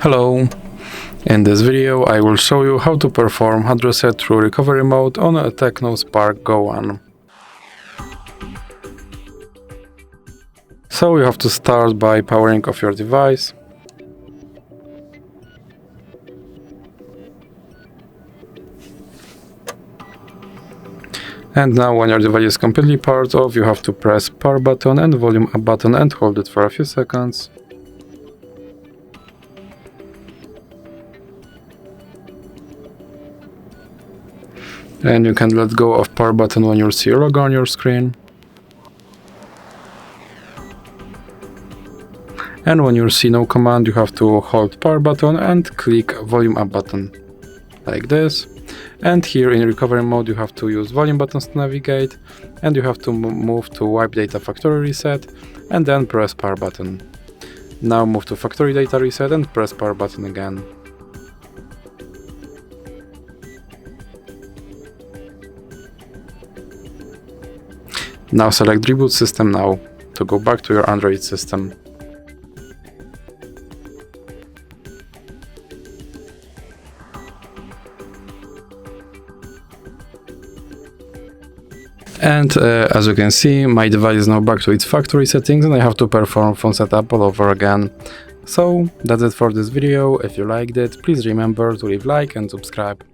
Hello! In this video I will show you how to perform hard reset through recovery mode on a TECNO Spark Go one. So you have to start by powering off your device. And now when your device is completely powered off, you have to press power button and volume up button and hold it for a few seconds. And you can let go of power button when you see your logo on your screen. And when you see no command, you have to hold power button and click volume up button, like this. And here in recovery mode you have to use volume buttons to navigate, and you have to move to wipe data factory reset and then press power button. Now move to factory data reset and press power button again. Now select Reboot System Now to go back to your Android system. And as you can see, my device is now back to its factory settings and I have to perform phone setup all over again. So that's it for this video. If you liked it, please remember to leave a like and subscribe.